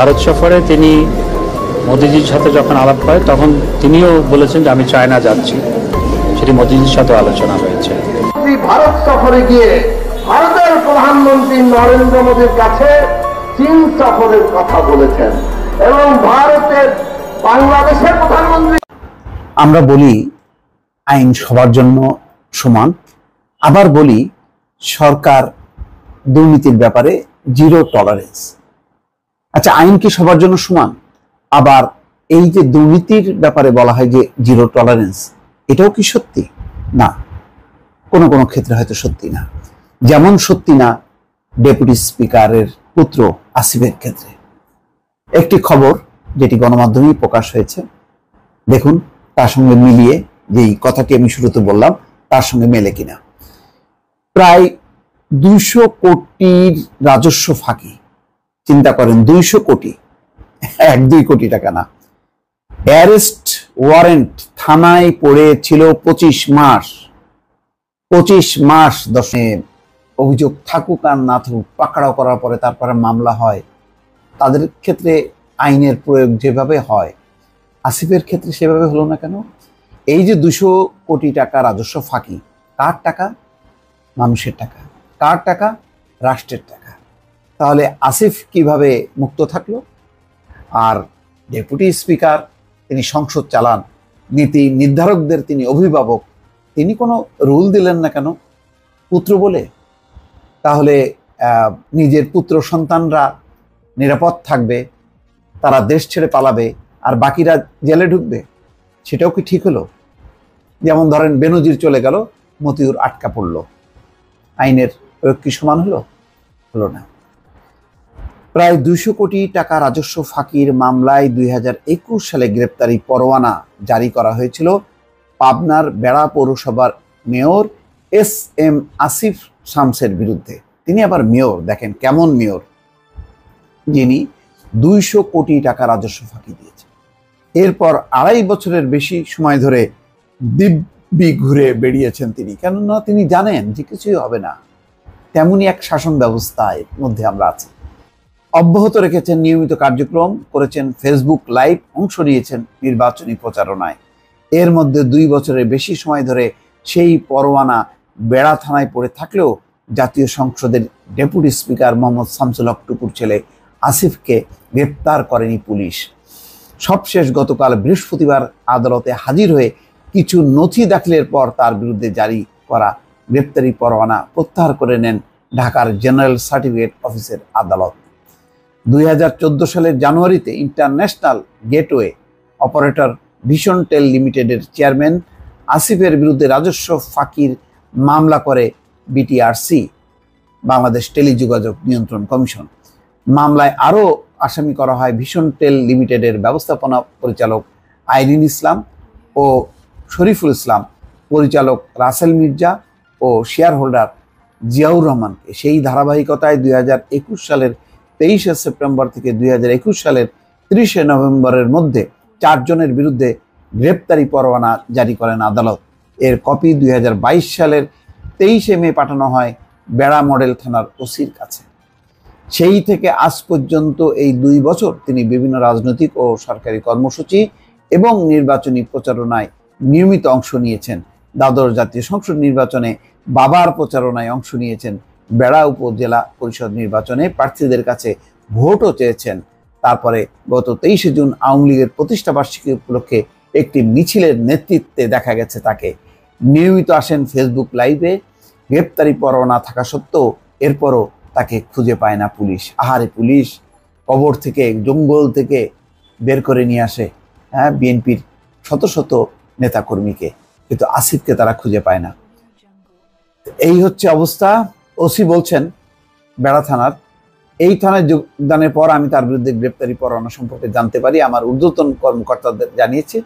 ভারত সফরে তিনি মোদিজির সাথে যখন আলাপ করে তখন তিনিও বলেছেন যে আমি চায়না যাচ্ছি, সেটি মোদিজির সাথে আলোচনা হয়েছে। ভারত সফরে গিয়ে ভারতের প্রধানমন্ত্রী নরেন্দ্র মোদীর কাছে চীন সফরের কথা বলেছেন এবং ভারতের বাংলাদেশের প্রধানমন্ত্রী। আমরা বলি আইন সবার জন্য সমান, আবার বলি সরকার দুর্নীতির ব্যাপারে জিরো টলারেন্স। আচ্ছা, আইন কি সবার জন্য সমান? আবার এই যে দুর্নীতির ব্যাপারে বলা হয় যে জিরো টলারেন্স, এটাও কি সত্যি? না, কোনো কোনো ক্ষেত্রে হয়তো সত্যি না। যেমন সত্যি না ডেপুটি স্পিকারের পুত্র আসিফের ক্ষেত্রে। একটি খবর যেটি গণমাধ্যমেই প্রকাশ হয়েছে, দেখুন তার সঙ্গে মিলিয়ে যেই কথাটি আমি শুরুতে বললাম তার সঙ্গে মেলে কিনা। প্রায় 200 কোটির রাজস্ব ফাঁকি। চিন্তা করেন, 200 কোটি, 1-2 কোটি টাকা না। অ্যারেস্ট ওয়ারেন্ট থানায় পড়েছিল 25 মাস। 25 মাস দশে অভিযোগ থাকুক আর না থাকুক, পাকড়াও করার পরে তারপরে মামলা হয়। তাদের ক্ষেত্রে আইনের প্রয়োগ যেভাবে হয়, আসিফের ক্ষেত্রে সেভাবে হলো না কেন? এই যে 200 কোটি টাকা রাজস্ব ফাঁকি, কার টাকা? মানুষের টাকা। কার টাকা? রাষ্ট্রের টাকা। তাহলে আসিফ কিভাবে মুক্ত থাকলো? আর ডেপুটি স্পিকার, তিনি সংসদ চালান, নীতি নির্ধারকদের তিনি অভিভাবক, তিনি কোনো রুল দিলেন না কেন? পুত্র বলে। তাহলে নিজের পুত্র সন্তানরা নিরাপদ থাকবে, তারা দেশ ছেড়ে পালাবে, আর বাকিরা জেলে ঢুকবে, সেটাও কি ঠিক হলো? যেমন ধরেন বেনজির চলে গেল, মতিউর আটকা পড়ল, আইনের প্রয়োগ কি সমান হলো? হলো না। প্রায় 200 কোটি টাকা রাজস্ব ফাঁকির মামলায় 2021 সালে গ্রেপ্তারি পরোয়ানা জারি করা হয়েছিল পাবনার বেড়া পৌরসভার মেয়র SM আসিফ শামসের বিরুদ্ধে। তিনি আবার মেয়র, দেখেন কেমন মেয়র, যিনি 200 কোটি টাকা রাজস্ব ফাঁকি দিয়েছেন। এরপর 2.5 বছরের বেশি সময় ধরে দিব্যি ঘুরে বেরিয়েছেন তিনি, কেননা তিনি জানেন যে কিছুই হবে না। তেমনই এক শাসন ব্যবস্থার মধ্যে আমরা আছি। অব্যাহত রেখেছেন নিয়মিত কার্যক্রম, করেছেন ফেসবুক লাইভ, অংশ নিয়েছেন নির্বাচনী প্রচারণায়। এর মধ্যে 2 বছরের বেশি সময় ধরে সেই পরোয়ানা বেড়া থানায় পড়ে থাকলেও জাতীয় সংসদের ডেপুটি স্পিকার মোহাম্মদ শামসুল হক টুকুর ছেলে আসিফকে গ্রেপ্তার করেনি পুলিশ। সবশেষ গতকাল বৃহস্পতিবার আদালতে হাজির হয়ে কিছু নথি দাখিলের পর তার বিরুদ্ধে জারি করা গ্রেপ্তারি পরোয়ানা প্রত্যাহার করে নেন ঢাকার জেনারেল সার্টিফিকেট অফিসের আদালত। 2014 সালের জানুয়ারিতে ইন্টারন্যাশনাল গেটওয়ে অপারেটর ভিশন টেল লিমিটেডের চেয়ারম্যান আসিফের বিরুদ্ধে রাজস্ব ফাঁকির মামলা করে BTRC, বাংলাদেশ টেলিযোগাযোগ নিয়ন্ত্রণ কমিশন। মামলায় আরও আসামি করা হয় ভিশন টেল লিমিটেডের ব্যবস্থাপনা পরিচালক আইরিন ইসলাম ও শরীফুল ইসলাম, পরিচালক রাসেল মির্জা ও শেয়ার হোল্ডার জিয়াউর রহমানকে। সেই ধারাবাহিকতায় 2021 সালের 23 সেপ্টেম্বর থেকে 2021 সালের 30 নভেম্বরের মধ্যে 4 জনের বিরুদ্ধে গ্রেপ্তারি পরোয়ানা জারি করেন আদালত। এর কপি 2022 সালের 23 মে পাঠানো হয় বেড়া মডেল থানার ওসির কাছে। সেই থেকে আজ পর্যন্ত এই 2 বছর তিনি বিভিন্ন রাজনৈতিক ও সরকারি কর্মসূচি এবং নির্বাচনী প্রচারণায় নিয়মিত অংশ নিয়েছেন। দ্বাদশ জাতীয় সংসদ নির্বাচনে বাবার প্রচারণায় অংশ নিয়েছেন। বেড়া উপজেলা পরিষদ নির্বাচনে প্রার্থীদের কাছে ভোটও চেয়েছেন। তারপরে গত 23 জুন আওয়ামী লীগের প্রতিষ্ঠা বার্ষিকী উপলক্ষে একটি মিছিলের নেতৃত্বে দেখা গেছে তাকে। নিয়মিত আসেন ফেসবুক লাইভে। গ্রেপ্তারি পরোয়ানা থাকা সত্ত্বেও এরপরও তাকে খুঁজে পায় না পুলিশ। আহারে, পুলিশ কবর থেকে, জঙ্গল থেকে বের করে নিয়ে আসে বিএনপির শত শত নেতাকর্মীকে, কিন্তু আসিফকে তারা খুঁজে পায় না। এই হচ্ছে অবস্থা। ওসি বলছেন বেড়া থানার, এই থানায় যোগদানের পর আমি তার বিরুদ্ধে গ্রেপ্তারি পরোয়ানা সম্পর্কে জানতে পারি, আমার ঊর্ধ্বতন কর্মকর্তাদের জানিয়েছে,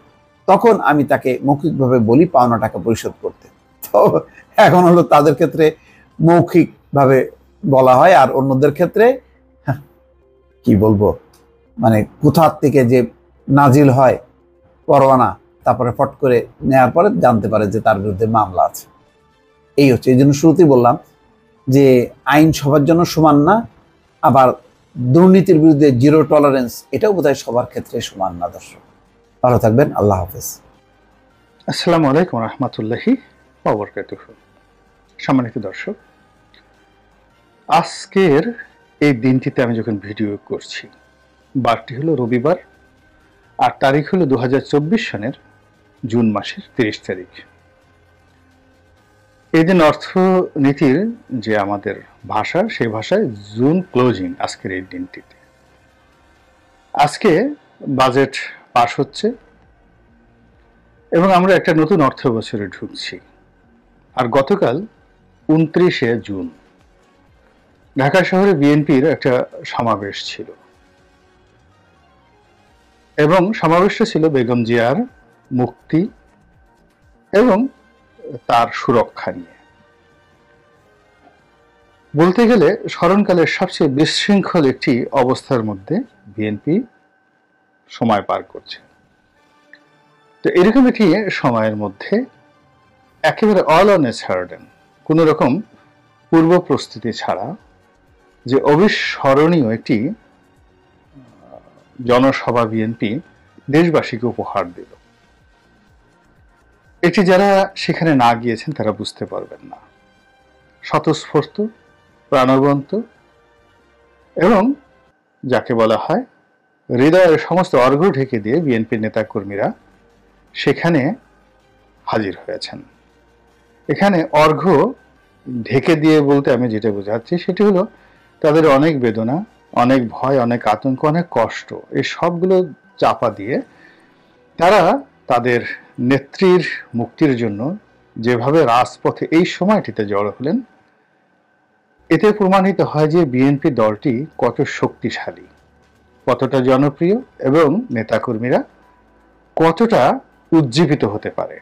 তখন আমি তাকে মৌখিকভাবে বলি পাওনা টাকা পরিশোধ করতে। তো এখন হলো তাদের ক্ষেত্রে মৌখিকভাবে বলা হয়, আর অন্যদের ক্ষেত্রে কি বলবো, মানে কোথা থেকে যে নাজিল হয় পরোয়ানা, তারপরে ফট করে নেওয়ার পরে জানতে পারে যে তার বিরুদ্ধে মামলা আছে। এই হচ্ছে, এই জন্য শুরুতেই বললাম যে আইন সবার জন্য সমান না, আবার দুর্নীতির বিরুদ্ধে জিরো টলারেন্স, এটাও বোধহয় সবার ক্ষেত্রে সমান না। দর্শক ভালো থাকবেন, আল্লাহ হাফেজ। আসসালামু আলাইকুম রহমতুল্লাহি ওয়া বারাকাতুহু। সম্মানিত দর্শক, আজকের এই দিনটিতে আমি যখন ভিডিও করছি, বারটি হলো রবিবার আর তারিখ হলো 2024 সনের জুন মাসের 30 তারিখ। এই দিন অর্থনীতির যে আমাদের ভাষা, সেই ভাষায় জুন ক্লোজিং আজকের এই দিনটিতে। আজকে বাজেট পাস হচ্ছে এবং আমরা একটা নতুন অর্থ বছরে ঢুকছি। আর গতকাল 29শে জুন ঢাকা শহরে বিএনপির একটা সমাবেশ ছিল এবং সমাবেশটা ছিল বেগম জিয়ার মুক্তি এবং তার সুরক্ষা নিয়ে। বলতে গেলে স্মরণকালের সবচেয়ে বিশৃঙ্খল একটি অবস্থার মধ্যে বিএনপি সময় পার করছে। তো এরকম একটি সময়ের মধ্যে একেবারে অল অন এ সার্টেন, কোন রকম পূর্ব প্রস্তুতি ছাড়া যে অবিস্মরণীয় একটি জনসভা বিএনপি দেশবাসীকে উপহার দিল, এটি যারা সেখানে না গিয়েছেন তারা বুঝতে পারবেন না। স্বতঃস্ফূর্ত, প্রাণবন্ত এবং যাকে বলা হয় হৃদয়ের সমস্ত অর্ঘ ঢেকে দিয়ে বিএনপির নেতাকর্মীরা সেখানে হাজির হয়েছেন। এখানে অর্ঘ ঢেকে দিয়ে বলতে আমি যেটা বোঝাচ্ছি সেটি হলো তাদের অনেক বেদনা, অনেক ভয়, অনেক আতঙ্ক, অনেক কষ্ট, এই সবগুলো চাপা দিয়ে তারা তাদের নেত্রীর মুক্তির জন্য যেভাবে রাজপথে এই সময়টিতে জড়ো হলেন, এতে প্রমাণিত হয় যে বিএনপি দলটি কত শক্তিশালী, কতটা জনপ্রিয় এবং নেতাকর্মীরা কতটা উজ্জীবিত হতে পারে,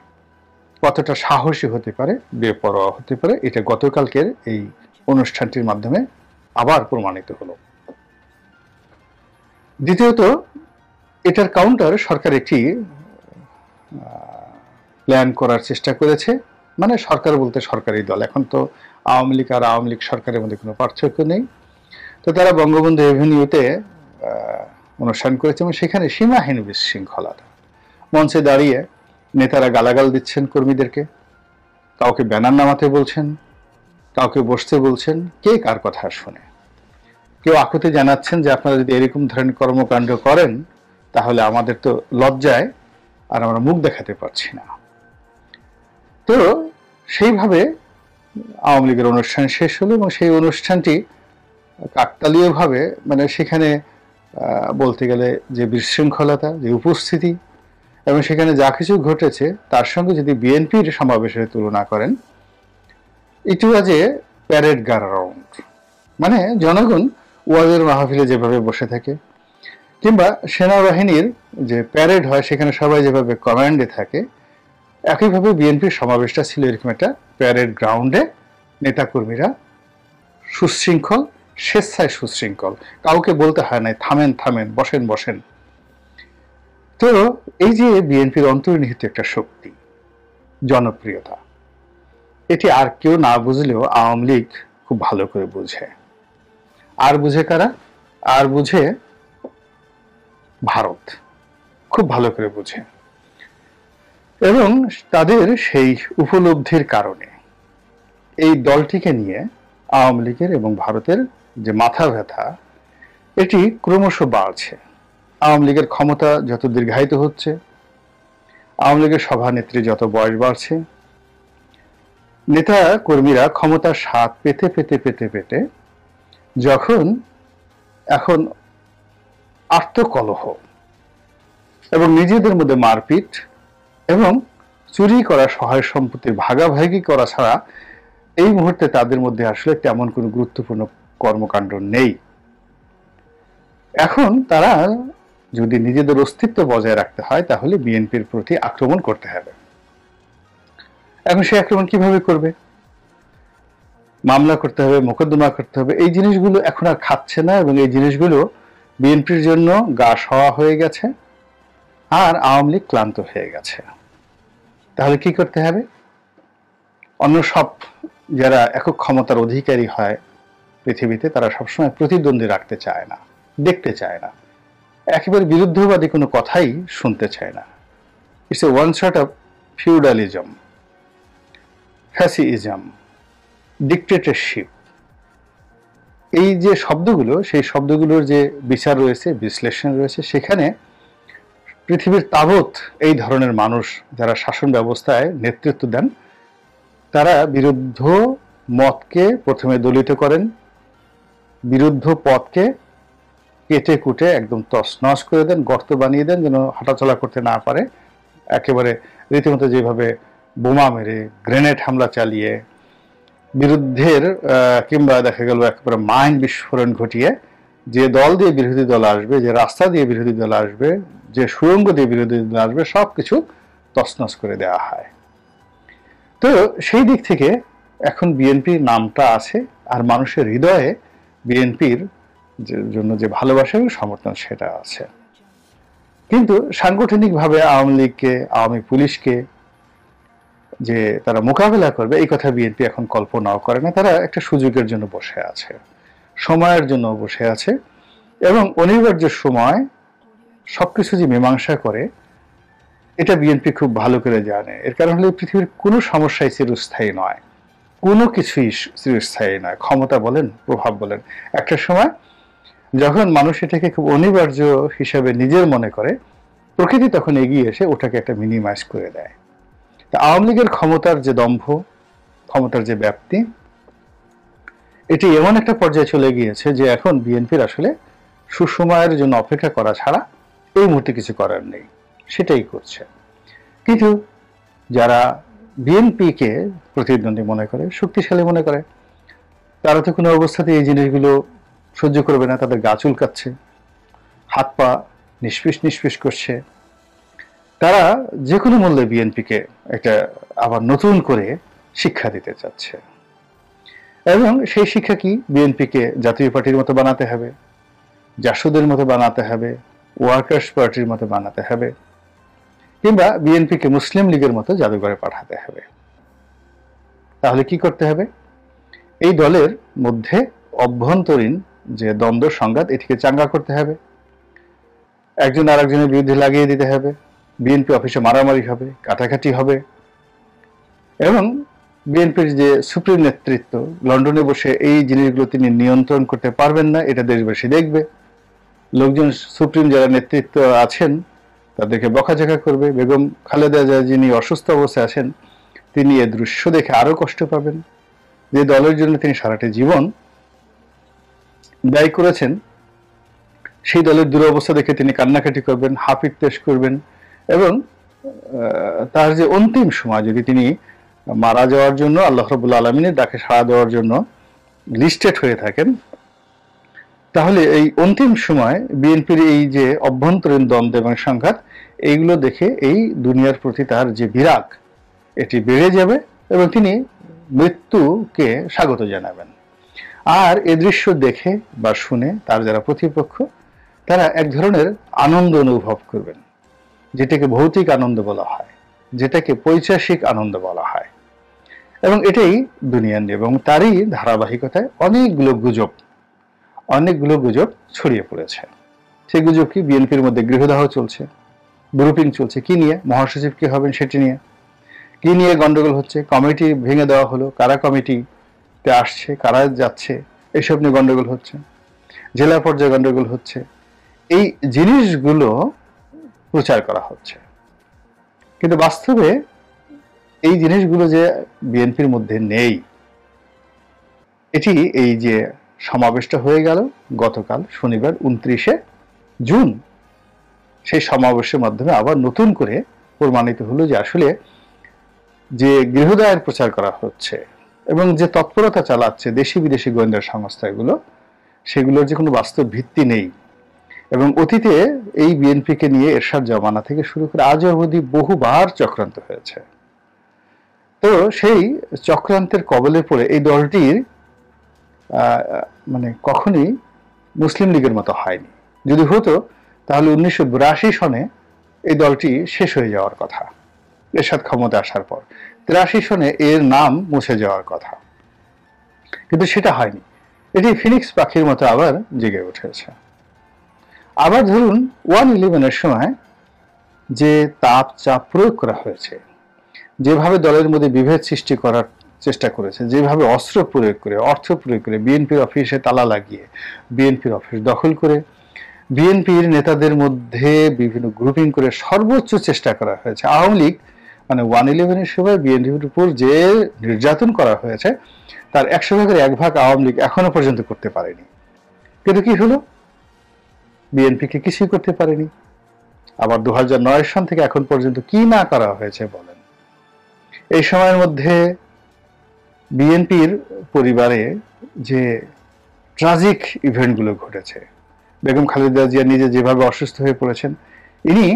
কতটা সাহসী হতে পারে, বেপরোয়া হতে পারে। এটা গতকালকের এই অনুষ্ঠানটির মাধ্যমে আবার প্রমাণিত হলো। দ্বিতীয়ত, এটার কাউন্টার সরকার একটি প্ল্যান করার চেষ্টা করেছে। মানে সরকার বলতে সরকারি দল, এখন তো আওয়ামী লীগ আর আওয়ামী লীগ সরকারের মধ্যে কোনো পার্থক্য নেই। তো তারা বঙ্গবন্ধু এভিনিউতে অনুষ্ঠান করেছে এবং সেখানে সীমাহীন বিশৃঙ্খলতা। মঞ্চে দাঁড়িয়ে নেতারা গালাগাল দিচ্ছেন কর্মীদেরকে, কাউকে ব্যানার নামাতে বলছেন, কাউকে বসতে বলছেন, কে কার কথা শুনে। কেউ আকুতি জানাচ্ছেন যে আপনারা যদি এরকম ধরনের কর্মকাণ্ড করেন তাহলে আমাদের তো লজ্জায় আর আমরা মুখ দেখাতে পারছি না। তো সেইভাবে আওয়ামী লীগের অনুষ্ঠান শেষ হলো এবং সেই অনুষ্ঠানটি কাকতালীয়ভাবে, মানে সেখানে বলতে গেলে যে বিশৃঙ্খলতা, যে উপস্থিতি এবং সেখানে যা কিছু ঘটেছে তার সঙ্গে যদি বিএনপির সমাবেশের তুলনা করেন, ইট ওয়াজ এ প্যারেড গ্রাউন্ড। মানে জনগণ ওয়াজের মাহফিলে যেভাবে বসে থাকে কিংবা সেনাবাহিনীর যে প্যারেড হয় সেখানে সবাই যেভাবে কমান্ডে থাকে, একইভাবে বিএনপির সমাবেশটা ছিল এরকম একটা প্যারেড গ্রাউন্ডে। নেতাকর্মীরা সুশৃঙ্খল, স্বেচ্ছায় সুশৃঙ্খল, কাউকে বলতে হয় নাই থামেন থামেন, বসেন বসেন। তো এই যে বিএনপির অন্তর্নিহিত একটা শক্তি, জনপ্রিয়তা, এটি আর কেউ না বুঝলেও আওয়ামী লীগ খুব ভালো করে বুঝে। আর বুঝে কারা? আর বুঝে ভারত খুব ভালো করে বুঝে। এবং তাদের সেই উপলব্ধির কারণে এই দলটিকে নিয়ে আওয়ামী লীগের এবং ভারতের যে মাথা ব্যথা, এটি ক্রমশ বাড়ছে। আওয়ামী লীগের ক্ষমতা যত দীর্ঘায়িত হচ্ছে, আওয়ামী লীগের সভানেত্রী যত বয়স বাড়ছে, নেতা কর্মীরা ক্ষমতার স্বাদ পেতে পেতে পেতে পেতে যখন এখন আত্মকলহ এবং নিজেদের মধ্যে মারপিট এবং চুরি করা সহায় সম্পত্তির ভাগাভাগি করা ছাড়া এই মুহূর্তে তাদের মধ্যে আসলে তেমন কোনো গুরুত্বপূর্ণ কর্মকাণ্ড নেই। এখন তারা যদি নিজেদের অস্তিত্ব বজায় রাখতে হয় তাহলে বিএনপির প্রতি আক্রমণ করতে হবে। এখন সে আক্রমণ কিভাবে করবে? মামলা করতে হবে, মোকদ্দমা করতে হবে। এই জিনিসগুলো এখন আর খাচ্ছে না এবং এই জিনিসগুলো বিএনপির জন্য গা সওয়া হয়ে গেছে আর আওয়ামী লীগ ক্লান্ত হয়ে গেছে। তাহলে কি করতে হবে? অন্য সব যারা একক ক্ষমতার অধিকারী হয় পৃথিবীতে তারা সবসময় প্রতিদ্বন্দ্বী রাখতে চায় না, দেখতে চায় না, একেবারে বিরুদ্ধবাদী কোনো কথাই শুনতে চায় না। It's a one sort of feudalism, fascism, dictatorship. এই যে শব্দগুলো, সেই শব্দগুলোর যে বিচার রয়েছে, বিশ্লেষণ রয়েছে, সেখানে পৃথিবীর তাবৎ এই ধরনের মানুষ যারা শাসন ব্যবস্থায় নেতৃত্ব দেন, তারা বিরুদ্ধ মতকে প্রথমে দলিত করেন, বিরুদ্ধ পথকে কেটে কুটে একদম তছনছ করে দেন, গর্ত বানিয়ে দেন যেন হাঁটাচলা করতে না পারে। একেবারে রীতিমতো যেভাবে বোমা মেরে, গ্রেনেড হামলা চালিয়ে, বিরুদ্ধের কিংবা দেখা গেল একেবারে মাইন বিস্ফোরণ ঘটিয়ে যে দল দিয়ে বিরোধী দল আসবে, যে রাস্তা দিয়ে বিরোধী দল আসবে, যে সুড়ঙ্গ দিয়ে বিরোধী দল আসবে, সবকিছু তছনছ করে দেওয়া হয়। তো সেই দিক থেকে এখন বিএনপির নামটা আছে, আর মানুষের হৃদয়ে বিএনপির জন্য যে ভালোবাসা এবং সমর্থন সেটা আছে। কিন্তু সাংগঠনিকভাবে আওয়ামী লীগকে, আওয়ামী পুলিশকে যে তারা মোকাবেলা করবে, এই কথা বিএনপি এখন কল্পনাও করে না। তারা একটা সুযোগের জন্য বসে আছে, সময়ের জন্য বসে আছে, এবং অনিবার্য সময় সবকিছু যে মীমাংসা করে এটা বিএনপি খুব ভালো করে জানে। এর কারণ হলো পৃথিবীর কোনো সমস্যাই চিরস্থায়ী নয়, কোনো কিছুই চিরস্থায়ী নয়। ক্ষমতা বলেন, প্রভাব বলেন, একটা সময় যখন মানুষ এটাকে খুব অনিবার্য হিসাবে নিজের মনে করে, প্রকৃতি তখন এগিয়ে এসে ওটাকে একটা মিনিমাইজ করে দেয়। তা আওয়ামী লীগের ক্ষমতার যে দম্ভ, ক্ষমতার যে ব্যাপ্তি, এটি এমন একটা পর্যায়ে চলে গিয়েছে যে এখন বিএনপির আসলে সুসময়ের জন্য অপেক্ষা করা ছাড়া এই মুহূর্তে কিছু করার নেই, সেটাই করছে। কিন্তু যারা বিএনপিকে প্রতিদ্বন্দ্বী মনে করে, শক্তিশালী মনে করে, তারা তো কোনো অবস্থাতে এই জিনিসগুলো সহ্য করবে না। তাদের গা চুলকাচ্ছে, হাত পা নিষ্পিস নিষ্পিস করছে। তারা যে কোনো মূল্যে বিএনপিকে একটা আবার নতুন করে শিক্ষা দিতে চাচ্ছে, এবং সেই শিক্ষা কি? বিএনপিকে জাতীয় পার্টির মতো বানাতে হবে, জাসদের মতো বানাতে হবে, ওয়ার্কার্স পার্টির মতো বানাতে হবে, কিংবা বিএনপিকে মুসলিম লীগের মতো জাদুঘরে পাঠাতে হবে। তাহলে কি করতে হবে? এই দলের মধ্যে অভ্যন্তরীণ যে দ্বন্দ্ব সংঘাত, এটিকে চাঙ্গা করতে হবে, একজন আরেকজনের বিরুদ্ধে লাগিয়ে দিতে হবে, বিএনপি অফিসে মারামারি হবে, কাটাকাটি হবে, এবং বিএনপির যে সুপ্রিম নেতৃত্ব লন্ডনে বসে এই জিনিসগুলো তিনি নিয়ন্ত্রণ করতে পারবেন না, এটা দেশবাসী দেখবে। লোকজন সুপ্রিম যারা নেতৃত্ব আছেন তাদেরকে বকাঝকা করবে। বেগম খালেদা জিয়া যিনি অসুস্থ অবস্থায় আছেন, তিনি এ দৃশ্য দেখে আরো কষ্ট পাবেন। যে দলের জন্য তিনি সারাটি জীবন ব্যয় করেছেন, সেই দলের দুরবস্থা দেখে তিনি কান্নাকাটি করবেন, হাপিত্তেশ করবেন, এবং তার যে অন্তিম সময় যদি তিনি মারা যাওয়ার জন্য আল্লাহ রাব্বুল আলামিনের ডাকে সাড়া দেওয়ার জন্য লিস্টেড হয়ে থাকেন, তাহলে এই অন্তিম সময় বিএনপির এই যে অভ্যন্তরীণ দ্বন্দ্ব এবং সংঘাত, এইগুলো দেখে এই দুনিয়ার প্রতি তার যে বিরাগ, এটি বেড়ে যাবে এবং তিনি মৃত্যুকে স্বাগত জানাবেন। আর এ দৃশ্য দেখে বা শুনে তার যারা প্রতিপক্ষ, তারা এক ধরনের আনন্দ অনুভব করবেন, যেটাকে ভৌতিক আনন্দ বলা হয়, যেটাকে পৈশাসিক আনন্দ বলা হয়, এবং এটাই দুনিয়ার নিয়ম। এবং তারই ধারাবাহিকতায় অনেকগুলো গুজব ছড়িয়ে পড়েছে। সেই গুজব কি? বিএনপির মধ্যে গৃহদাহ চলছে, গ্রুপিং চলছে। কি নিয়ে? মহাসচিব কি হবেন সেটি নিয়ে। কি নিয়ে গন্ডগোল হচ্ছে? কমিটি ভেঙে দেওয়া হলো, কারা কমিটিতে আসছে, কারা যাচ্ছে, এসব নিয়ে গন্ডগোল হচ্ছে। জেলা পর্যায়ে গন্ডগোল হচ্ছে। এই জিনিসগুলো প্রচার করা হচ্ছে, কিন্তু বাস্তবে এই জিনিসগুলো যে বিএনপির মধ্যে নেই, এটি এই যে সমাবেশটা হয়ে গেল গতকাল শনিবার 29শে জুন, সেই সমাবেশের মাধ্যমে আবার নতুন করে প্রমাণিত হলো যে আসলে যে গৃহদায়ের প্রচার করা হচ্ছে এবং যে তৎপরতা চালাচ্ছে দেশি বিদেশি গোয়েন্দা সংস্থাগুলো, সেগুলোর যে কোনো বাস্তব ভিত্তি নেই। এবং অতীতে এই বিএনপিকে নিয়ে এরশাদ জমানা থেকে শুরু করে আজ অবধি বহুবার চক্রান্ত হয়েছে। তো সেই চক্রান্তের কবলে পড়ে এই দলটির মানে কখনোই মুসলিম লীগের মতো হয়নি। যদি হতো তাহলে 1982 সনে এই দলটি শেষ হয়ে যাওয়ার কথা, এরশাদ ক্ষমতা আসার পর 83 সনে এর নাম মুছে যাওয়ার কথা, কিন্তু সেটা হয়নি। এটি ফিনিক্স পাখির মতো আবার জেগে উঠেছে। আবার ধরুন 1/11-এর সময় যে তাপ চাপ প্রয়োগ করা হয়েছে, যেভাবে দলের মধ্যে বিভেদ সৃষ্টি করার চেষ্টা করেছে, যেভাবে অস্ত্র প্রয়োগ করে, অর্থ প্রয়োগ করে, বিএনপির অফিসে তালা লাগিয়ে, বিএনপির অফিস দখল করে, বিএনপির নেতাদের মধ্যে বিভিন্ন গ্রুপিং করে সর্বোচ্চ চেষ্টা করা হয়েছে। আওয়ামী লীগ মানে 1/11-এর সময় বিএনপির উপর যে নির্যাতন করা হয়েছে তার 100 ভাগের 1 ভাগ আওয়ামী লীগ এখনো পর্যন্ত করতে পারেনি। কিন্তু কি হলো? বিএনপিকে কিছুই করতে পারেনি। আবার 2009 সন থেকে এখন পর্যন্ত কি না করা হয়েছে বলেন। এই সময়ের মধ্যে বিএনপির পরিবারে যে ট্রাজিক ইভেন্টগুলো ঘটেছে, বেগম খালেদা জিয়া নিজে যেভাবে অসুস্থ হয়ে পড়েছেন, ইনি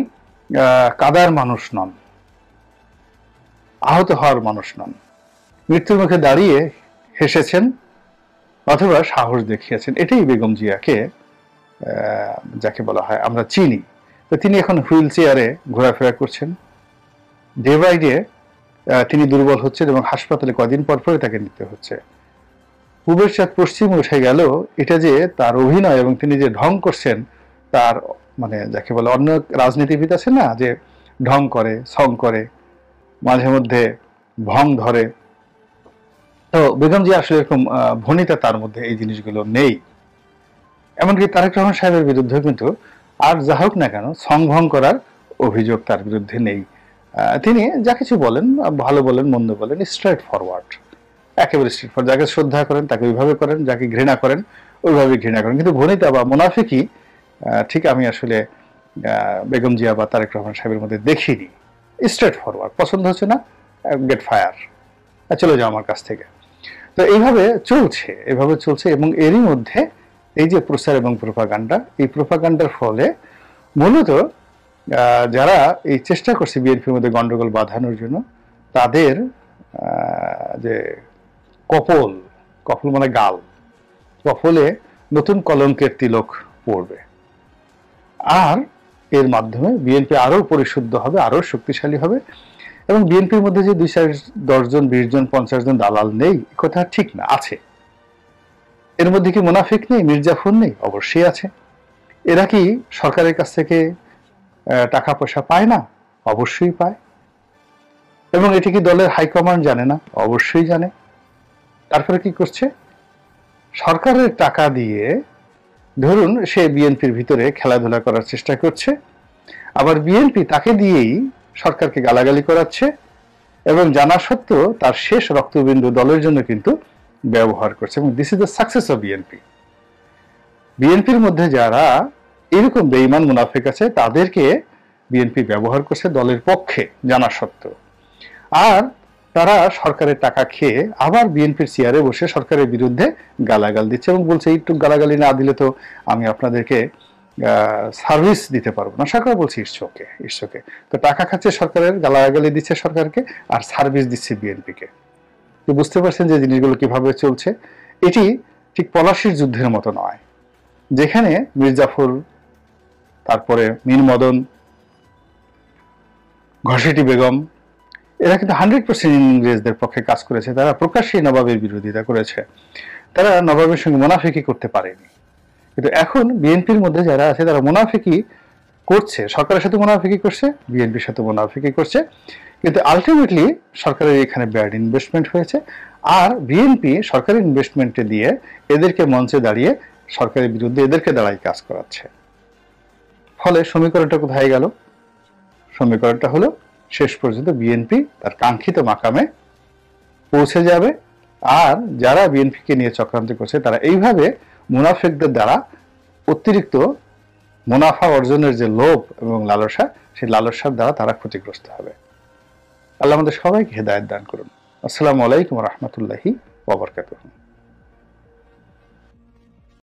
কাদার মানুষ নন, আহত হওয়ার মানুষ নন, মৃত্যুর মুখে দাঁড়িয়ে হেসেছেন অথবা সাহস দেখিয়েছেন। এটাই বেগম জিয়াকে যাকে বলা হয় আমরা চিনি। তো তিনি এখন হুইল চেয়ারে ঘোরাফেরা করছেন, ডে বাই ডে তিনি দুর্বল হচ্ছেন এবং হাসপাতালে কদিন পর পরে তাকে নিতে হচ্ছে। পূবের চাঁদ পশ্চিমে উঠে গেল, এটা যে তার অভিনয় এবং তিনি যে ঢং করছেন তার মানে যাকে বলে, অন্য রাজনীতিবিদ আছে না যে ঢং করে, সং করে, মাঝে মধ্যে ভং ধরে, তো বেগম জিয়া আসলে এরকম ভনিতা তার মধ্যে এই জিনিসগুলো নেই। এমনকি তারেক রহমান সাহেবের বিরুদ্ধে কিন্তু আর যা হোক না কেন সংভং করার অভিযোগ তার বিরুদ্ধে নেই। তিনি যা কিছু বলেন, ভালো বলেন মন্দ বলেন, স্ট্রেট ফরওয়ার্ড, একেবারে স্ট্রেট ফরওয়ার্ড। যাকে শ্রদ্ধা করেন তাকে ওইভাবে করেন, যাকে ঘৃণা করেন ওইভাবে ঘৃণা করেন। কিন্তু ভনিতা বা মুনাফিকি ঠিক আমি আসলে বেগম জিয়া বা তারেক রহমান সাহেবের মধ্যে দেখিনি। স্ট্রেট ফরওয়ার্ড, পছন্দ হচ্ছে না গেট ফায়ার, চলে যাও আমার কাছ থেকে। তো এইভাবে চলছে এবং এরই মধ্যে এই যে প্রচার এবং প্রোপাগান্ডা, এই প্রোপাগান্ডার ফলে মূলত যারা এই চেষ্টা করছে বিএনপির মধ্যে গন্ডগোল বাঁধানোর জন্য, তাদের যে কপল মানে গাল, কপলে নতুন কলঙ্কের তিলক পড়বে। আর এর মাধ্যমে বিএনপি আরো পরিশুদ্ধ হবে, আরো শক্তিশালী হবে। এবং বিএনপির মধ্যে যে 2-10 জন, 20 জন, 50 জন দালাল নেই, কথা ঠিক না, আছে। এর মধ্যে কি মুনাফিক নেই, মির্জাফর নেই? অবশ্যই আছে। এরা কি সরকারের কাছ থেকে টাকা পয়সা পায় না? অবশ্যই পায়। এবং এটি কি দলের হাইকমান্ড জানে না? অবশ্যই জানে। তারপরে কি করছে? সরকারের টাকা দিয়ে ধরুন সে বিএনপির ভিতরে খেলাধুলা করার চেষ্টা করছে, আবার বিএনপি তাকে দিয়েই সরকারকে গালাগালি করাচ্ছে এবং জানা সত্ত্বেও তার শেষ রক্তবিন্দু দলের জন্য কিন্তু ব্যবহার করছে। এবং this is the success of BNP. বিএনপির মধ্যে যারা এরকম বেঈমান মুনাফিক আছে তাদেরকে বিএনপি ব্যবহার করছে দলের পক্ষে জানা সত্ত্বেও। আর তারা সরকারের টাকা খেয়ে আবার বিএনপির চেয়ারে বসে সরকারের বিরুদ্ধে গালাগাল দিচ্ছে এবং বলছে একটু গালাগালি না দিলে তো আমি আপনাদেরকে সার্ভিস দিতে পারবো না। সরকার বলছে ইটস-ওকে। তো টাকা খাচ্ছে সরকারের, গালাগালি দিচ্ছে সরকারকে, আর সার্ভিস দিচ্ছে বিএনপিকে। তো বুঝতে পারছেন যে জিনিসগুলো কিভাবে চলছে। এটি ঠিক পলাশির যুদ্ধের মতো নয়, যেখানে মির্জাফর, তারপরে মীর মদন, ঘসেটি বেগম, এরা কিন্তু 100% ইংরেজদের পক্ষে কাজ করেছে। তারা প্রকাশ্যে নবাবের বিরোধিতা করেছে, তারা নবাবের সঙ্গে মুনাফিকি করতে পারেনি। কিন্তু এখন বিএনপির মধ্যে যারা আছে তারা মুনাফিকি করছে, সরকারের সাথে মুনাফিকি করছে, বিএনপির সাথে মুনাফিকি করছে, কিন্তু আলটিমেটলি সরকারের এখানে ব্যাড ইনভেস্টমেন্ট হয়েছে। আর বিএনপি সরকারি ইনভেস্টমেন্টে দিয়ে এদেরকে মঞ্চে দাঁড়িয়ে সরকারের বিরুদ্ধে এদেরকে দাঁড়াই কাজ করাচ্ছে। ফলে সমীকরণটা কোথায় গেল? সমীকরণটা হলো শেষ পর্যন্ত বিএনপি তার কাঙ্ক্ষিত মাকামে পৌঁছে যাবে। আর যারা বিএনপিকে নিয়ে চক্রান্ত করছে তারা এইভাবে মুনাফিকদের দ্বারা অতিরিক্ত মুনাফা অর্জনের যে লোভ এবং লালসা, সেই লালসার দ্বারা তারা ক্ষতিগ্রস্ত হবে। আল্লাহ আমাদের সবাইকে হেদায়েত দান করুন। আসসালামু আলাইকুম ওয়া রাহমাতুল্লাহি ওয়া বারাকাতুহু।